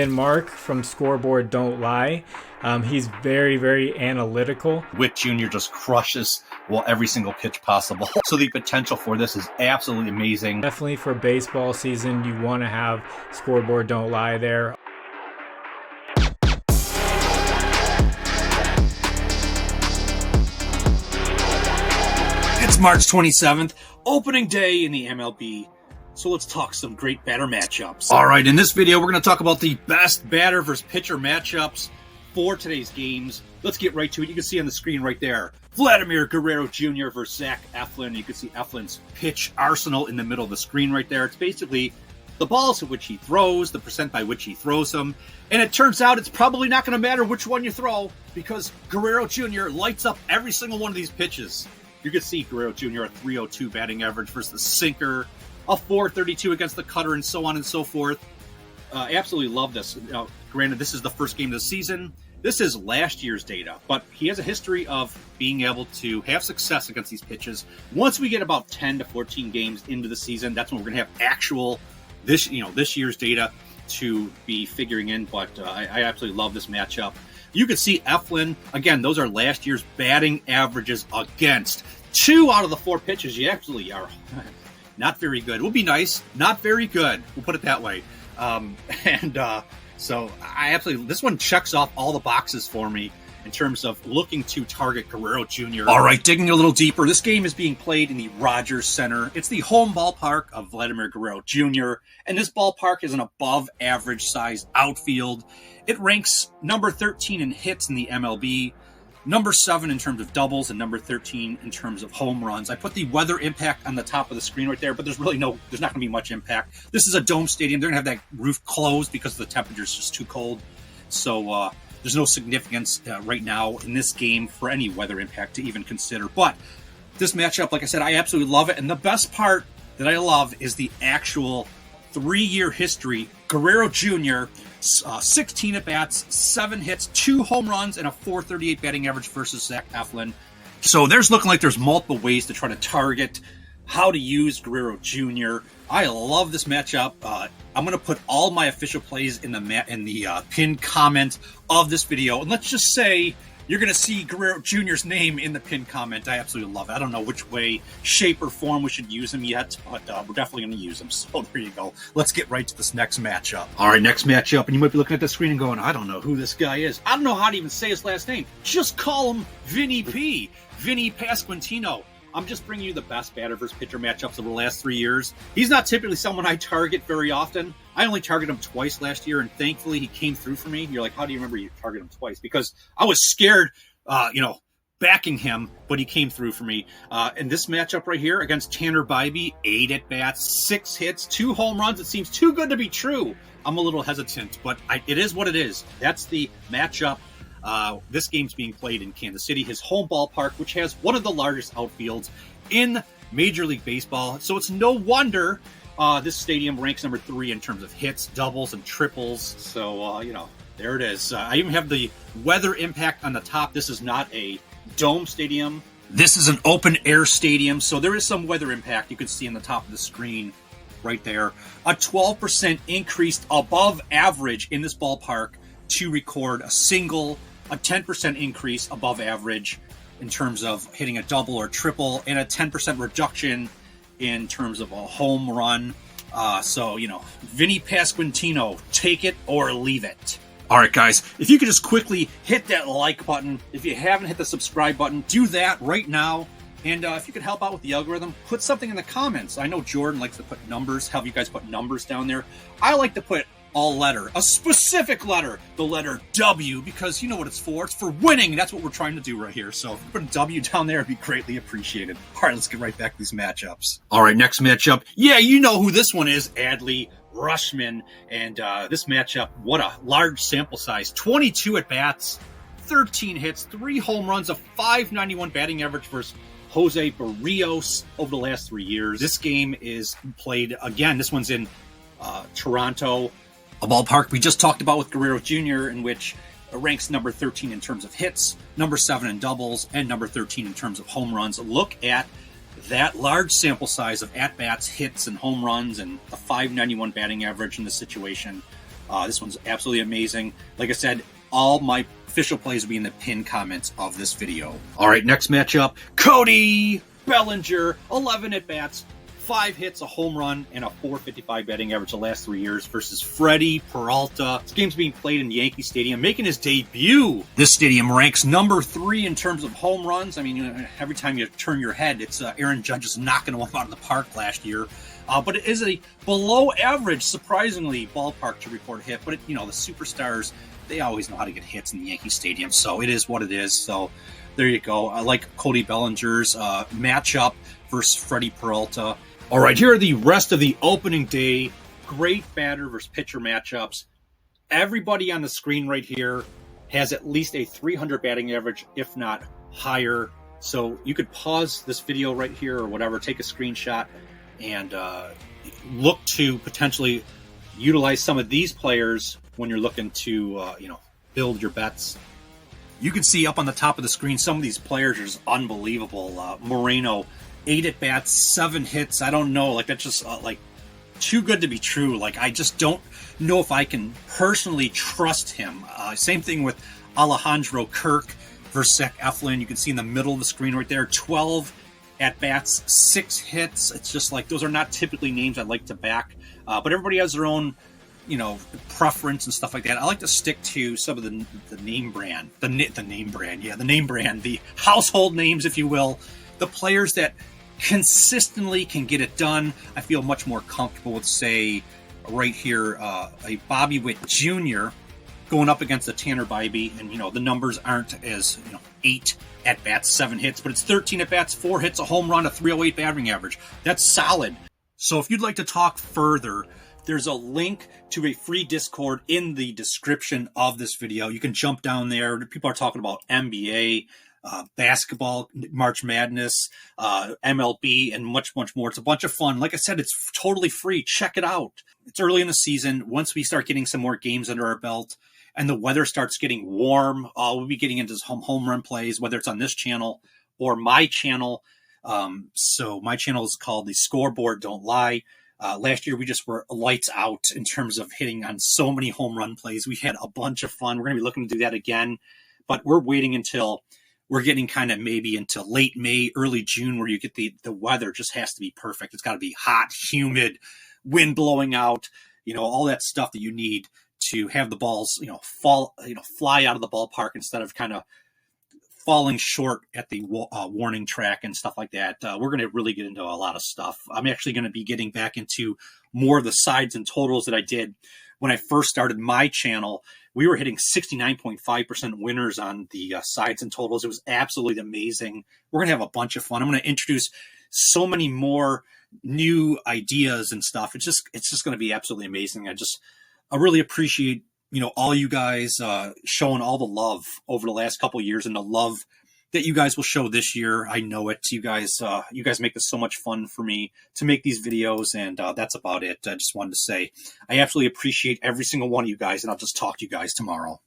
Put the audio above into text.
And Mark from Scoreboard Don't Lie. He's very, very analytical. Witt Jr. just crushes every single pitch possible. So the potential for this is absolutely amazing. Definitely for baseball season, you want to have Scoreboard Don't Lie there. It's March 27th, opening day in the MLB. So let's talk some great batter matchups. All right, in this video, we're going to talk about the best batter versus pitcher matchups for today's games. Let's get right to it. You can see on the screen right there, Vladimir Guerrero Jr. versus Zach Eflin. You can see Eflin's pitch arsenal in the middle of the screen right there. It's basically the balls at which he throws, the percent by which he throws them. And it turns out it's probably not going to matter which one you throw because Guerrero Jr. lights up every single one of these pitches. You can see Guerrero Jr. a 302 batting average versus the sinker, a 432 against the cutter, and so on and so forth. Absolutely love this. Granted, this is the first game of the season. This is last year's data, but he has a history of being able to have success against these pitches. Once we get about 10 to 14 games into the season, that's when we're going to have actual this year's data to be figuring in. But I absolutely love this matchup. You can see Eflin, again, those are last year's batting averages against 2 out of the 4 pitches. You actually are not very good. It would be nice. Not very good. We'll put it that way. So I absolutely, this one checks off all the boxes for me in terms of looking to target Guerrero Jr. All right, digging a little deeper. This game is being played in the Rogers Center. It's the home ballpark of Vladimir Guerrero Jr. And this ballpark is an above average sized outfield. It ranks number 13 in hits in the MLB. Number 7 in terms of doubles, and number 13 in terms of home runs. I put the weather impact on the top of the screen right there, but there's not going to be much impact. This is a dome stadium. They're going to have that roof closed because the temperature is just too cold. So there's no significance right now in this game for any weather impact to even consider. But this matchup, like I said, I absolutely love it. And the best part that I love is the actual 3-year history. Guerrero Jr., 16 at-bats, 7 hits, 2 home runs, and a 438 batting average versus Zach Eflin. So there's looking like there's multiple ways to try to target how to use Guerrero Jr. I love this matchup. I'm going to put all my official plays in the pinned comment of this video. And let's just say you're going to see Guerrero Jr.'s name in the pinned comment. I absolutely love it. I don't know which way, shape, or form we should use him yet, but we're definitely going to use him. So there you go. Let's get right to this next matchup. All right, next matchup. And you might be looking at the screen and going, I don't know who this guy is. I don't know how to even say his last name. Just call him Vinny P. Vinny Pasquantino. I'm just bringing you the best batter versus pitcher matchups of the last 3 years. He's not typically someone I target very often. I only targeted him twice last year, and thankfully he came through for me. You're like, how do you remember you targeted him twice? Because I was scared, backing him, but he came through for me. And this matchup right here against Tanner Bibee, 8 at-bats, 6 hits, 2 home runs. It seems too good to be true. I'm a little hesitant, but it is what it is. That's the matchup. This game's being played in Kansas City, his home ballpark, which has one of the largest outfields in Major League Baseball. So it's no wonder this stadium ranks number 3 in terms of hits, doubles, and triples. So, there it is. I even have the weather impact on the top. This is not a dome stadium. This is an open air stadium, so there is some weather impact. You can see on the top of the screen right there. A 12% increase above average in this ballpark to record a 10% increase above average in terms of hitting a double or triple, and a 10% reduction in terms of a home run. Vinny Pasquantino, take it or leave it. All right, guys, if you could just quickly hit that like button. If you haven't hit the subscribe button, do that right now. And if you could help out with the algorithm, put something in the comments. I know Jordan likes to put numbers, have you guys put numbers down there. I like to put a specific letter, the letter W, because you know what it's for. It's for winning. That's what we're trying to do right here. So if you put a W down there, it'd be greatly appreciated. All right, let's get right back to these matchups. All right, next matchup. Yeah, you know who this one is. Adley Rutschman. And this matchup, what a large sample size. 22 at-bats, 13 hits, 3 home runs, a 591 batting average versus Jose Berrios over the last 3 years. This game is played, again, this one's in Toronto, a ballpark we just talked about with Guerrero Jr., in which ranks number 13 in terms of hits, number 7 in doubles, and number 13 in terms of home runs. Look at that large sample size of at-bats, hits, and home runs, and a 591 batting average in this situation. This one's absolutely amazing. Like I said, all my official plays will be in the pinned comments of this video. All right, next matchup, Cody Bellinger, 11 at-bats, 5 hits, a home run, and a .455 batting average the last 3 years versus Freddie Peralta. This game's being played in Yankee Stadium, making his debut. This stadium ranks number 3 in terms of home runs. I mean, every time you turn your head, it's Aaron Judge just knocking one out of the park last year. But it is a below average, surprisingly, ballpark to report a hit. But, the superstars, they always know how to get hits in the Yankee Stadium. So it is what it is. So there you go. I like Cody Bellinger's matchup versus Freddie Peralta. All right, here are the rest of the opening day. Great batter versus pitcher matchups. Everybody on the screen right here has at least a 300 batting average, if not higher. So you could pause this video right here or whatever, take a screenshot, and look to potentially utilize some of these players when you're looking to, build your bets. You can see up on the top of the screen, some of these players are just unbelievable. Moreno, 8 at-bats, 7 hits. I don't know. That's just, too good to be true. I just don't know if I can personally trust him. Same thing with Alejandro Kirk versus Eflin. You can see in the middle of the screen right there, 12 at-bats, 6 hits. It's just those are not typically names I'd like to back. But everybody has their own, preference and stuff like that. I like to stick to some of the name brand, the name brand, the household names, if you will. The players that consistently can get it done. I feel much more comfortable with, say, right here, a Bobby Witt Jr. going up against a Tanner Bibee, and the numbers aren't as 8 at-bats, 7 hits, but it's 13 at-bats, 4 hits, a home run, a .308 batting average. That's solid. So if you'd like to talk further, there's a link to a free Discord in the description of this video. You can jump down there. People are talking about NBA, basketball, March Madness, MLB, and much, much more. It's a bunch of fun. Like I said, it's totally free. Check it out. It's early in the season. Once we start getting some more games under our belt and the weather starts getting warm, we'll be getting into some home run plays, whether it's on this channel or my channel. So my channel is called The Scoreboard Don't Lie. Last year, we just were lights out in terms of hitting on so many home run plays. We had a bunch of fun. We're going to be looking to do that again, but we're waiting until we're getting kind of maybe into late May, early June, where you get the weather just has to be perfect. It's got to be hot, humid, wind blowing out, all that stuff that you need to have the balls, fly out of the ballpark instead of kind of falling short at the warning track and stuff like that. We're going to really get into a lot of stuff. I'm actually going to be getting back into more of the sides and totals that I did when I first started my channel. We were hitting 69.5% winners on the sides and totals. It was absolutely amazing. We're going to have a bunch of fun. I'm going to introduce so many more new ideas and stuff. It's just going to be absolutely amazing. I really appreciate, all you guys showing all the love over the last couple of years, and the love that you guys will show this year. I know it. You guys make this so much fun for me to make these videos, and that's about it. I just wanted to say I absolutely appreciate every single one of you guys, and I'll just talk to you guys tomorrow.